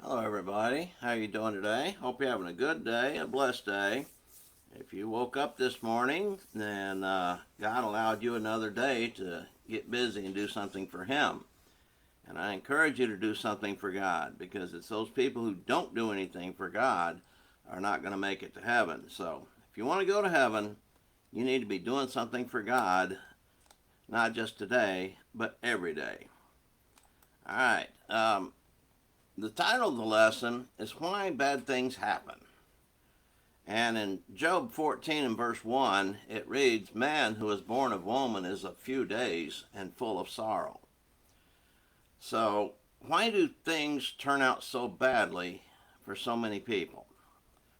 Hello, everybody. How you doing today? Hope you're having a good day, a blessed day. If you woke up this morning, then God allowed you another day to get busy and do something for Him. And I encourage you to do something for God because it's those people who don't do anything for God are not going to make it to heaven. So if you want to go to heaven, you need to be doing something for God, not just today, but every day. All right. The title of the lesson is Why Bad Things Happen. And in Job 14 and verse 1, it reads, Man who is born of woman is of few days and full of sorrow. So, why do things turn out so badly for so many people?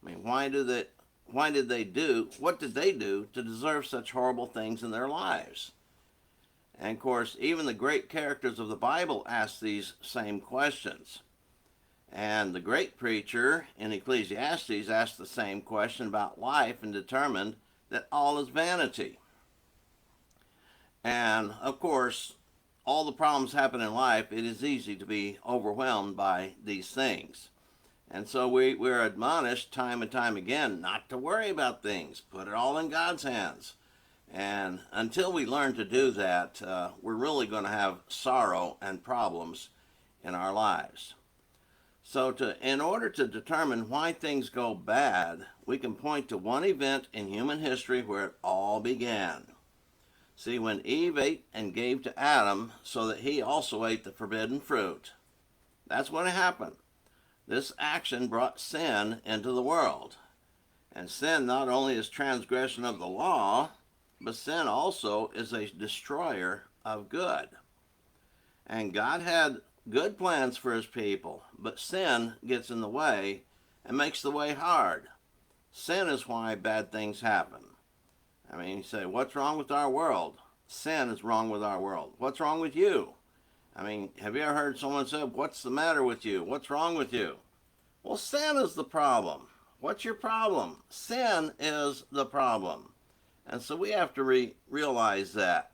I mean, what did they do to deserve such horrible things in their lives? And of course, even the great characters of the Bible ask these same questions. And the great preacher in Ecclesiastes asked the same question about life and determined that all is vanity. And of course, all the problems happen in life, it is easy to be overwhelmed by these things. And so we're admonished time and time again not to worry about things, put it all in God's hands. And until we learn to do that, we're really going to have sorrow and problems in our lives. So in order to determine why things go bad, we can point to one event in human history where it all began. See, when Eve ate and gave to Adam so that he also ate the forbidden fruit, that's when it happened. This action brought sin into the world. And sin not only is transgression of the law, but sin also is a destroyer of good. And God had good plans for his people, but sin gets in the way and makes the way hard. Sin is why bad things happen. I mean, you say, what's wrong with our world? Sin is wrong with our world. What's wrong with you? I mean, have you ever heard someone say, what's the matter with you? What's wrong with you? Well, sin is the problem. What's your problem? Sin is the problem. And so we have to realize that.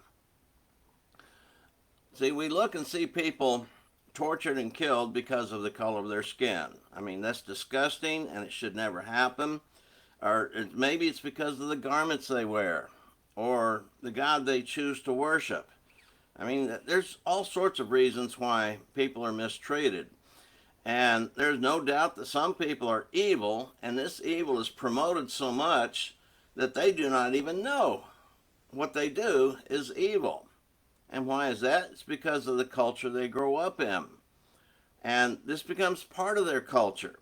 See, we look and see people tortured and killed because of the color of their skin. I mean, that's disgusting and it should never happen. Or maybe it's because of the garments they wear or the God they choose to worship. I mean, there's all sorts of reasons why people are mistreated. And there's no doubt that some people are evil, and this evil is promoted so much that they do not even know what they do is evil. And why is that? It's because of the culture they grow up in. And this becomes part of their culture.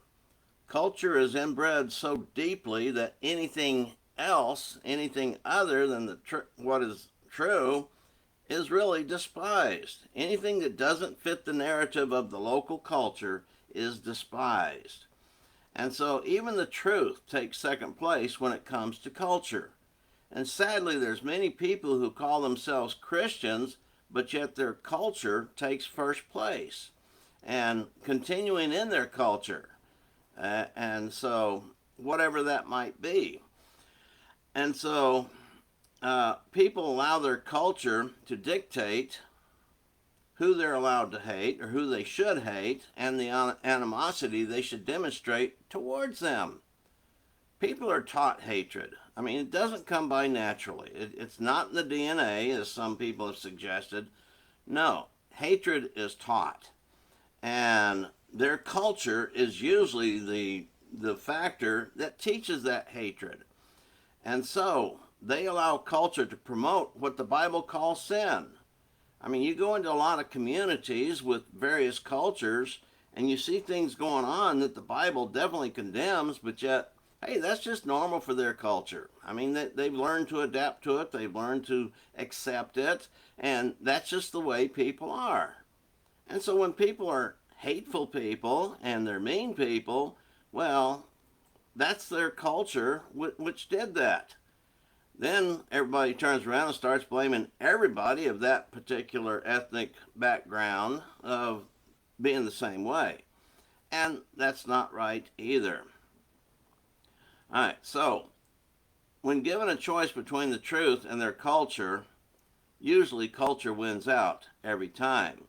Culture is inbred so deeply that anything else, anything other than what is true, is really despised. Anything that doesn't fit the narrative of the local culture is despised. And so even the truth takes second place when it comes to culture. And sadly, there's many people who call themselves Christians, but yet their culture takes first place and continuing in their culture. And so, whatever that might be. And so, people allow their culture to dictate who they're allowed to hate or who they should hate and the animosity they should demonstrate towards them. People are taught hatred. I mean, it doesn't come by naturally. It's not in the DNA, as some people have suggested. No, hatred is taught. And their culture is usually the factor that teaches that hatred. And so they allow culture to promote what the Bible calls sin. I mean, you go into a lot of communities with various cultures and you see things going on that the Bible definitely condemns, but yet hey, that's just normal for their culture. I mean, they've learned to adapt to it, they've learned to accept it, and that's just the way people are. And so when people are hateful people and they're mean people, well, that's their culture which did that. Then everybody turns around and starts blaming everybody of that particular ethnic background of being the same way. And that's not right either. All right, so when given a choice between the truth and their culture, usually culture wins out every time.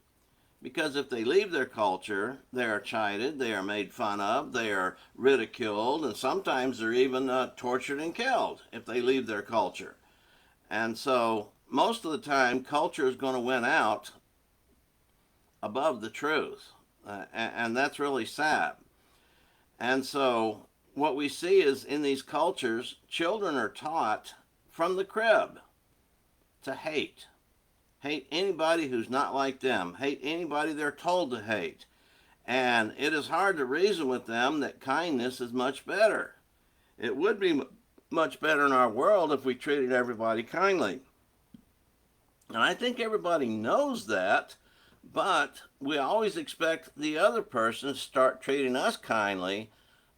Because if they leave their culture, they are chided, they are made fun of, they are ridiculed, and sometimes they're even tortured and killed if they leave their culture. And so, most of the time, culture is going to win out above the truth. And that's really sad. And so, what we see is in these cultures, children are taught from the crib to hate. Hate anybody who's not like them. Hate anybody they're told to hate. And it is hard to reason with them that kindness is much better. It would be much better in our world if we treated everybody kindly. And I think everybody knows that, but we always expect the other person to start treating us kindly.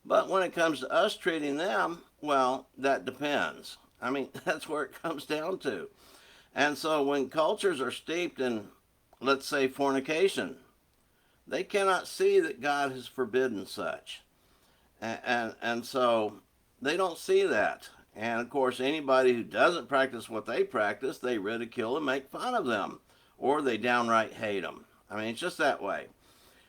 But when it comes to us treating them, well, that depends. I mean, that's where it comes down to. And so when cultures are steeped in, let's say, fornication, they cannot see that God has forbidden such. And so they don't see that. And of course, anybody who doesn't practice what they practice, they ridicule and make fun of them, or they downright hate them. I mean, it's just that way.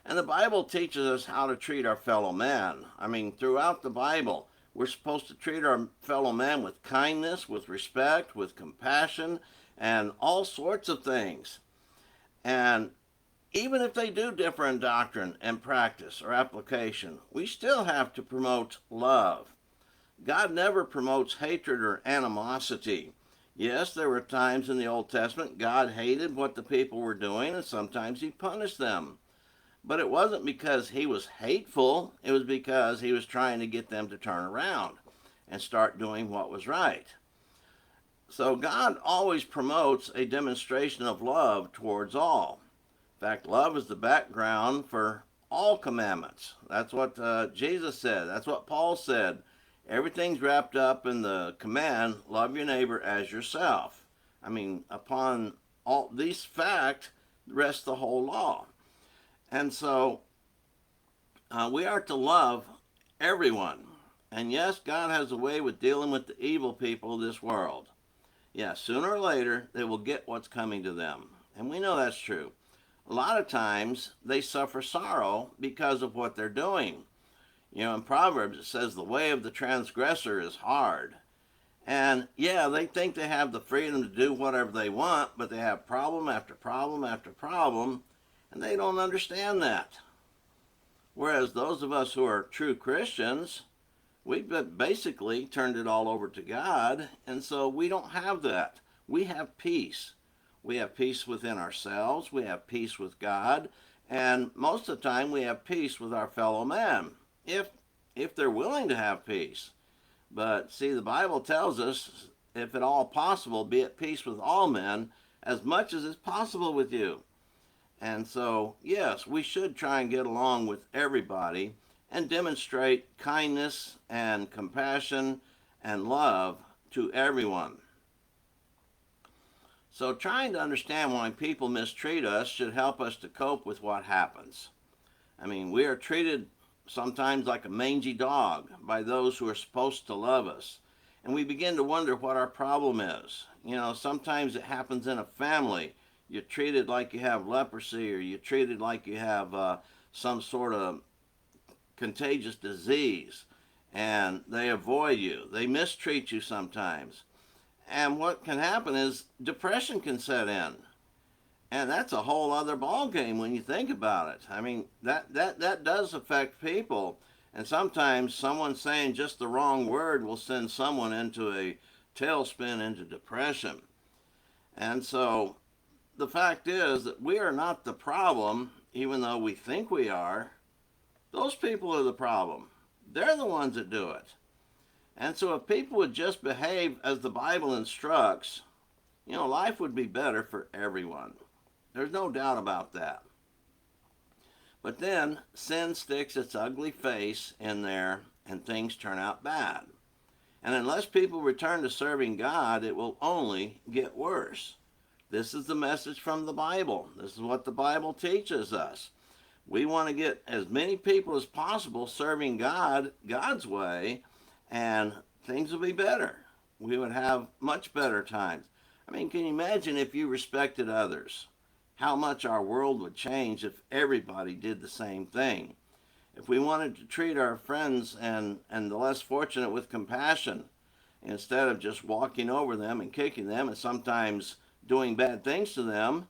And the Bible teaches us how to treat our fellow man. I mean, throughout the Bible, we're supposed to treat our fellow man with kindness, with respect, with compassion, and all sorts of things. And even if they do differ in doctrine and practice or application, we still have to promote love. God never promotes hatred or animosity. Yes, there were times in the Old Testament God hated what the people were doing, and sometimes He punished them. But it wasn't because He was hateful, it was because He was trying to get them to turn around and start doing what was right. So God always promotes a demonstration of love towards all. In fact, love is the background for all commandments. That's what Jesus said. That's what Paul said. Everything's wrapped up in the command, love your neighbor as yourself. I mean, upon all these facts rests the whole law. And so we are to love everyone. And yes, God has a way with dealing with the evil people of this world. Yeah, sooner or later, they will get what's coming to them. And we know that's true. A lot of times, they suffer sorrow because of what they're doing. You know, in Proverbs, it says the way of the transgressor is hard. And yeah, they think they have the freedom to do whatever they want, but they have problem after problem after problem, and they don't understand that. Whereas those of us who are true Christians, we've basically turned it all over to God, and so we don't have that. We have peace. We have peace within ourselves, we have peace with God, and most of the time we have peace with our fellow man, if they're willing to have peace. But see, the Bible tells us, if at all possible, be at peace with all men as much as is possible with you. And so, yes, we should try and get along with everybody and demonstrate kindness and compassion and love to everyone. So, trying to understand why people mistreat us should help us to cope with what happens. I mean, we are treated sometimes like a mangy dog by those who are supposed to love us. And we begin to wonder what our problem is. You know, sometimes it happens in a family. You're treated like you have leprosy, or you're treated like you have some sort of contagious disease, and they avoid you. They mistreat you sometimes. And what can happen is depression can set in. And that's a whole other ball game when you think about it. I mean, that does affect people. And sometimes someone saying just the wrong word will send someone into a tailspin, into depression. And so the fact is that we are not the problem, even though we think we are. Those people are the problem. They're the ones that do it. And so if people would just behave as the Bible instructs, you know, life would be better for everyone. There's no doubt about that. But then sin sticks its ugly face in there and things turn out bad. And unless people return to serving God, it will only get worse. This is the message from the Bible. This is what the Bible teaches us. We want to get as many people as possible serving God God's way, and things will be better. We would have much better times. I mean, can you imagine if you respected others? how much our world would change if everybody did the same thing. If we wanted to treat our friends and the less fortunate with compassion, instead of just walking over them and kicking them and sometimes doing bad things to them,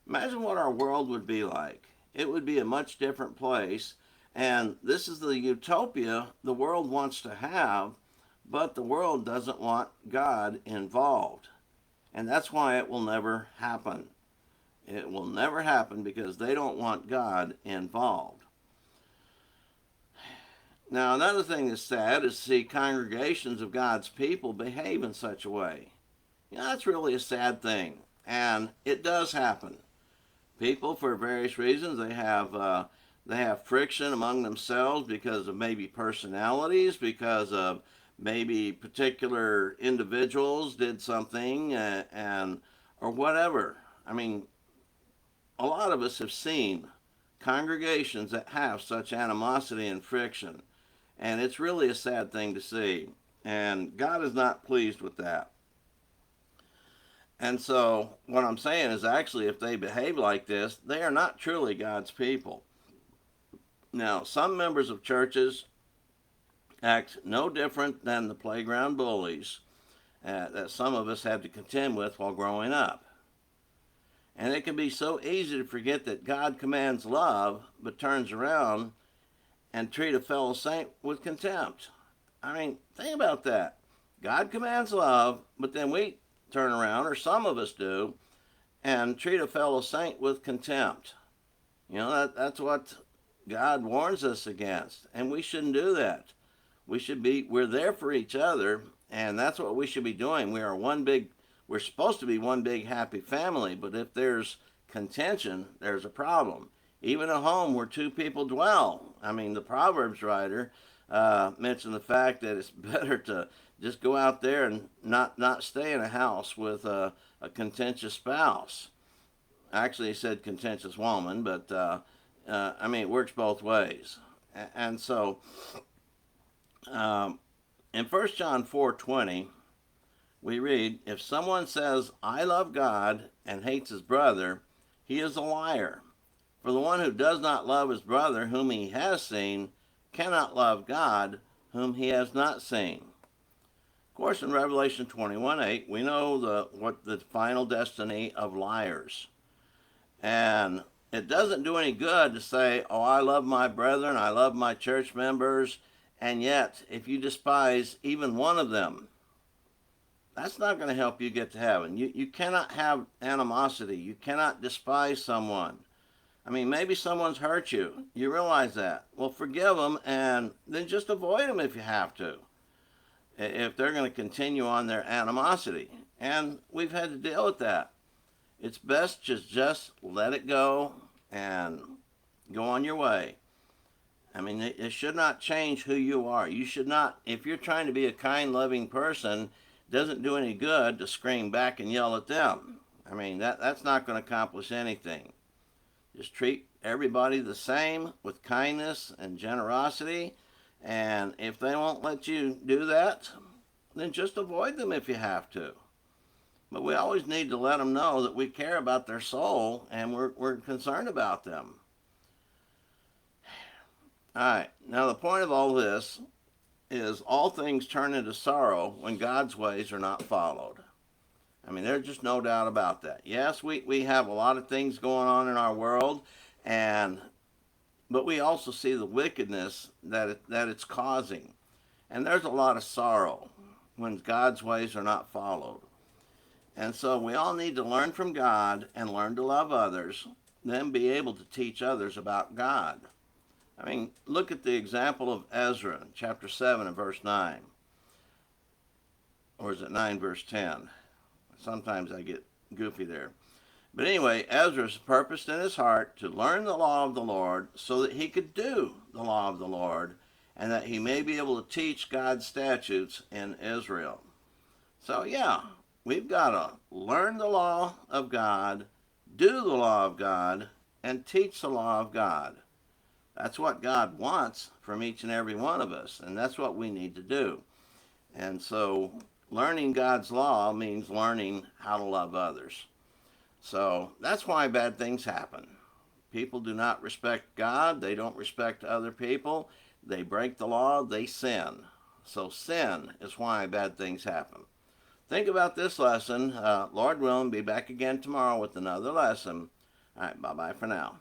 imagine what our world would be like. It would be a much different place. And this is the utopia the world wants to have, but the world doesn't want God involved. And that's why it will never happen. It will never happen because they don't want God involved. Now, another thing that's sad is to see congregations of God's people behave in such a way. That's really a sad thing. And it does happen. People, for various reasons, they have friction among themselves because of maybe personalities, because of maybe particular individuals did something, and or whatever. I mean, a lot of us have seen congregations that have such animosity and friction, and it's really a sad thing to see. And God is not pleased with that. And so, what I'm saying is actually, if they behave like this, they are not truly God's people. Now, some members of churches act no different than the playground bullies that some of us had to contend with while growing up. And it can be so easy to forget that God commands love, but turns around and treat a fellow saint with contempt. I mean, think about that. God commands love, but then we turn around, or some of us do, and treat a fellow saint with contempt. That's what God warns us against, and we shouldn't do that. We're there for each other, and that's what we should be doing. We're supposed to be one big happy family, but if there's contention, there's a problem. Even a home where two people dwell. I mean, the Proverbs writer mentioned the fact that it's better to just go out there and not stay in a house with a contentious spouse. Actually, he said contentious woman, but I mean, it works both ways. And so, in 1 John 4:20, we read, "If someone says, 'I love God,' and hates his brother, he is a liar. For the one who does not love his brother whom he has seen cannot love God whom he has not seen." Of course, in Revelation 21:8, we know what the final destiny of liars. And it doesn't do any good to say, "Oh, I love my brethren, I love my church members," and yet, if you despise even one of them, that's not going to help you get to heaven. You cannot have animosity. You cannot despise someone. I mean, maybe someone's hurt you. You realize that. Well, forgive them and then just avoid them if you have to, if they're going to continue on their animosity. And we've had to deal with that. It's best to just let it go and go on your way. I mean, it should not change who you are. You should not, if you're trying to be a kind, loving person, it doesn't do any good to scream back and yell at them. I mean, that's not going to accomplish anything. Just treat everybody the same with kindness and generosity. And if they won't let you do that, then just avoid them if you have to. But we always need to let them know that we care about their soul and we're concerned about them. All right, now the point of all this is all things turn into sorrow when God's ways are not followed. I mean, there's just no doubt about that. Yes, we have a lot of things going on in our world, but we also see the wickedness that it's causing. And there's a lot of sorrow when God's ways are not followed. And so we all need to learn from God and learn to love others, then be able to teach others about God. I mean, look at the example of Ezra, chapter 7 and verse 9. Or is it 9 verse 10? Sometimes I get goofy there. But anyway, Ezra purposed in his heart to learn the law of the Lord so that he could do the law of the Lord and that he may be able to teach God's statutes in Israel. So yeah, we've got to learn the law of God, do the law of God, and teach the law of God. That's what God wants from each and every one of us, and that's what we need to do. And so learning God's law means learning how to love others. So that's why bad things happen. People do not respect God, they don't respect other people, they break the law, they sin. So sin is why bad things happen. Think about this lesson. Lord willing, be back again tomorrow with another lesson. All right, bye bye for now.